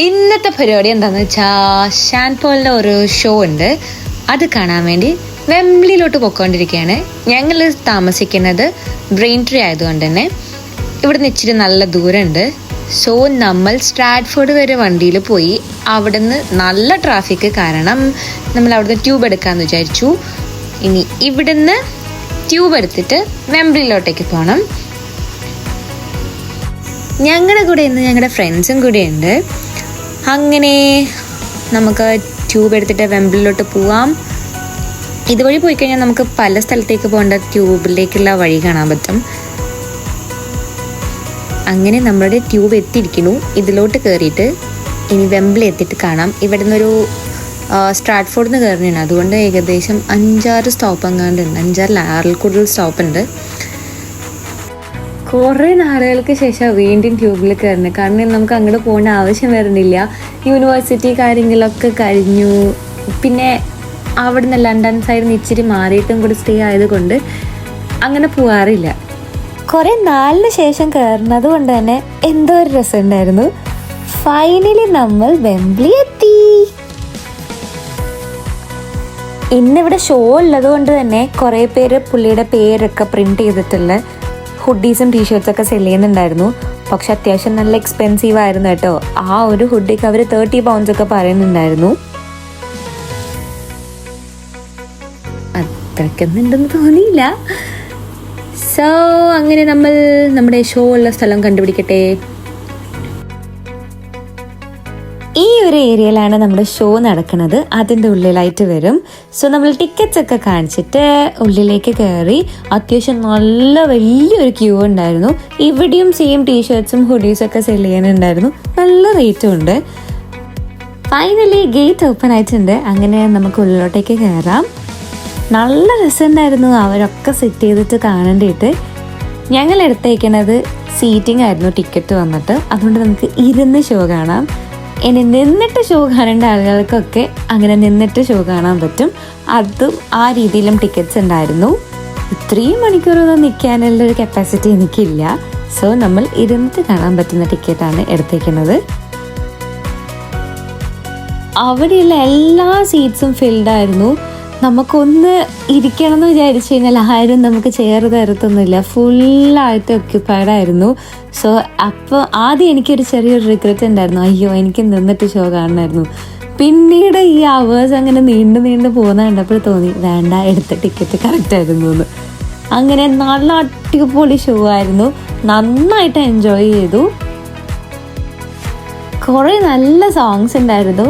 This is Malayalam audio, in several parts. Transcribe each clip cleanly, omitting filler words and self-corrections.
ഇന്നത്തെ പരിപാടി എന്താണെന്ന് വെച്ചാൽ ഷാൻ പോളിൻ്റെ ഒരു ഷോ ഉണ്ട്. അത് കാണാൻ വേണ്ടി വെംബ്ലിയിലോട്ട് പോയിക്കൊണ്ടിരിക്കുകയാണ്. ഞങ്ങൾ താമസിക്കുന്നത് ബ്രെയിൻ ട്രീ ആയതുകൊണ്ട് തന്നെ ഇവിടുന്ന് ഇച്ചിരി നല്ല ദൂരമുണ്ട്. സോ നമ്മൾ സ്ട്രാറ്റ്ഫോർഡ് വരെ വണ്ടിയിൽ പോയി. അവിടുന്ന് നല്ല ട്രാഫിക് കാരണം നമ്മൾ അവിടുന്ന് ട്യൂബ് എടുക്കാമെന്ന് വിചാരിച്ചു. ഇനി ഇവിടുന്ന് ട്യൂബ് എടുത്തിട്ട് വെംബ്ലിയിലോട്ടേക്ക് പോകണം. ഞങ്ങളുടെ കൂടെ ഇന്ന് ഞങ്ങളുടെ ഫ്രണ്ട്സും കൂടെ ഉണ്ട്. അങ്ങനെ നമുക്ക് ട്യൂബ് എടുത്തിട്ട് വെംബ്ലിയിലോട്ട് പോവാം. ഇതുവഴി പോയി കഴിഞ്ഞാൽ നമുക്ക് പല സ്ഥലത്തേക്ക് പോകേണ്ട ട്യൂബിലേക്കുള്ള വഴി കാണാൻ പറ്റും. അങ്ങനെ നമ്മുടെ ട്യൂബ് എത്തിയിരിക്കുന്നു. ഇതിലോട്ട് കയറിയിട്ട് ഇനി വെംബ്ലി എത്തിയിട്ട് കാണാം. ഇവിടെ നിന്നൊരു സ്ട്രാറ്റ്ഫോർഡിൽ നിന്ന് കയറുന്നുണ്ട്. അതുകൊണ്ട് ഏകദേശം 5-6 സ്റ്റോപ്പ് എങ്ങാണ്ടുണ്ട്. 5-6 കൂടുതൽ സ്റ്റോപ്പ് ഉണ്ട്. കുറേ നാളുകൾക്ക് ശേഷം വീണ്ടും ട്യൂബിൽ കയറുന്നത്. കാരണം നമുക്ക് അങ്ങോട്ട് പോകേണ്ട ആവശ്യം വരുന്നില്ല. യൂണിവേഴ്സിറ്റി കാര്യങ്ങളൊക്കെ കഴിഞ്ഞു. പിന്നെ അവിടെ നിന്ന് ലണ്ടൻ സൈഡിൽ നിന്ന് ഇച്ചിരി മാറിയിട്ടും കൂടി സ്റ്റേ ആയതുകൊണ്ട് അങ്ങനെ പോകാറില്ല. കുറേ നാളിന് ശേഷം കയറുന്നത് കൊണ്ട് തന്നെ എന്തോ ഒരു രസമുണ്ടായിരുന്നു. ഫൈനലി നമ്മൾ വെംബ്ലി എത്തി. ഇന്നിവിടെ ഷോ ഉള്ളത് കൊണ്ട് തന്നെ കുറേ പേര് പുള്ളിയുടെ പേരൊക്കെ പ്രിന്റ് ചെയ്തിട്ടുള്ള ഹുഡീസും ടീഷർട്ട്സൊക്കെ സെല് ചെയ്യുന്നുണ്ടായിരുന്നു. പക്ഷെ അത്യാവശ്യം നല്ല എക്സ്പെൻസീവ് ആയിരുന്നു കേട്ടോ. ആ ഒരു ഹുഡിക്ക് അവർ 30 pounds ഒക്കെ പറയുന്നുണ്ടായിരുന്നു. അത്രയ്ക്കൊന്നും ഉണ്ടെന്ന് തോന്നിയില്ല. സോ അങ്ങനെ നമ്മൾ നമ്മുടെ ഷോ ഉള്ള സ്ഥലം കണ്ടുപിടിക്കട്ടെ. ഈ ഒരു ഏരിയയിലാണ് നമ്മുടെ ഷോ നടക്കുന്നത്. അതിൻ്റെ ഉള്ളിലായിട്ട് വരും. സോ നമ്മൾ ടിക്കറ്റ്സ് ഒക്കെ കാണിച്ചിട്ട് ഉള്ളിലേക്ക് കയറി. അത്യാവശ്യം നല്ല വലിയൊരു ക്യൂ ഉണ്ടായിരുന്നു. ഇവിടെയും സെയിം ടീഷർട്ട്സും ഹുഡീസും ഒക്കെ സെല് ചെയ്യാനുണ്ടായിരുന്നു. നല്ല റേറ്റും ഉണ്ട്. ഫൈനലി ഗേറ്റ് ഓപ്പൺ ആയിട്ടുണ്ട്. അങ്ങനെ നമുക്ക് ഉള്ളിലോട്ടേക്ക് കയറാം. നല്ല രസമുണ്ടായിരുന്നു അവരൊക്കെ സെറ്റ് ചെയ്തിട്ട് കാണേണ്ടിയിട്ട്. ഞങ്ങൾ എടുത്തേക്കുന്നത് സീറ്റിംഗ് ആയിരുന്നു ടിക്കറ്റ് വന്നിട്ട്. അതുകൊണ്ട് നമുക്ക് ഇരുന്ന് ഷോ കാണാം. ഇനി നിന്നിട്ട് ഷോ കാണേണ്ട ആളുകൾക്കൊക്കെ അങ്ങനെ നിന്നിട്ട് ഷോ കാണാൻ പറ്റും. അതും ആ രീതിയിലും ടിക്കറ്റ്സ് ഉണ്ടായിരുന്നു. 3 മണിക്കൂറൊന്നും നിൽക്കാനുള്ളൊരു കപ്പാസിറ്റി എനിക്കില്ല. സോ നമ്മൾ ഇരുന്നിട്ട് കാണാൻ പറ്റുന്ന ടിക്കറ്റാണ് എടുത്തേക്കുന്നത്. അവിടെയുള്ള എല്ലാ സീറ്റ്സും ഫിൽഡായിരുന്നു. നമുക്കൊന്ന് ഇരിക്കണം എന്ന് വിചാരിച്ചു കഴിഞ്ഞാൽ ആരും നമുക്ക് ചെയർ തരത്തൊന്നുമില്ല. ഫുള്ളായിട്ട് ഒക്യുപ്പൈഡ് ആയിരുന്നു. സോ അപ്പോൾ ആദ്യം എനിക്കൊരു ചെറിയൊരു റിഗ്രറ്റ് ഉണ്ടായിരുന്നു. അയ്യോ എനിക്ക് നിന്നിട്ട് ഷോ കാണണമായിരുന്നു. പിന്നീട് ഈ അവേഴ്സ് അങ്ങനെ നീണ്ടു പോകുന്ന കണ്ടപ്പോൾ തോന്നി വേണ്ട, എടുത്ത ടിക്കറ്റ് കറക്റ്റ് ആയിരുന്നു എന്ന്. അങ്ങനെ നല്ല അടിപൊളി ഷോ ആയിരുന്നു. നന്നായിട്ട് എൻജോയ് ചെയ്തു. കുറേ നല്ല സോങ്സ് ഉണ്ടായിരുന്നു.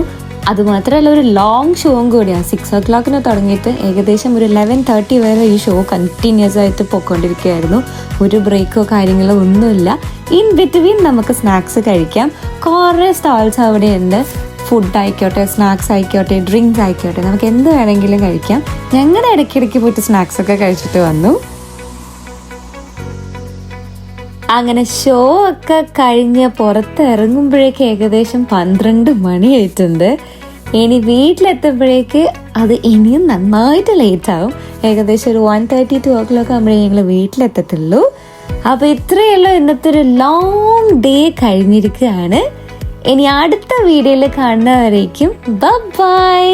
അതുമാത്രമല്ല ഒരു ലോങ് ഷോയും കൂടിയാണ്. 6 o'clock തുടങ്ങിയിട്ട് ഏകദേശം ഒരു 11:30 വരെ ഈ ഷോ കണ്ടിന്യൂസ് ആയിട്ട് പോയിക്കൊണ്ടിരിക്കുകയായിരുന്നു. ഒരു ബ്രേക്കോ കാര്യങ്ങളോ ഒന്നുമില്ല. ഇൻ ബിറ്റ്വീൻ നമുക്ക് സ്നാക്സ് കഴിക്കാം. കുറേ സ്റ്റാൾസ് അവിടെയുണ്ട്. ഫുഡ് ആയിക്കോട്ടെ, സ്നാക്സ് ആയിക്കോട്ടെ, ഡ്രിങ്ക്സ് ആയിക്കോട്ടെ, നമുക്ക് എന്ത് വേണമെങ്കിലും കഴിക്കാം. ഞങ്ങളുടെ ഇടയ്ക്കിടയ്ക്ക് പോയിട്ട് സ്നാക്സ് ഒക്കെ കഴിച്ചിട്ട് വന്നു. അങ്ങനെ ഷോ ഒക്കെ കഴിഞ്ഞ് പുറത്തിറങ്ങുമ്പോഴേക്ക് ഏകദേശം 12 മണിയായിട്ടുണ്ട്. ഇനി വീട്ടിലെത്തുമ്പോഴേക്ക് അത് ഇനിയും നന്നായിട്ട് ലേറ്റ് ആവും. ഏകദേശം ഒരു 1:30-2 o'clock ആകുമ്പോഴേ ഞങ്ങൾ വീട്ടിലെത്തത്തുള്ളൂ. അപ്പോൾ ഇത്രയുള്ള ഇന്നത്തെ ഒരു ലോങ് ഡേ കഴിഞ്ഞിരിക്കുകയാണ്. ഇനി അടുത്ത വീഡിയോയിൽ കാണുന്നവരേക്കും ബൈ.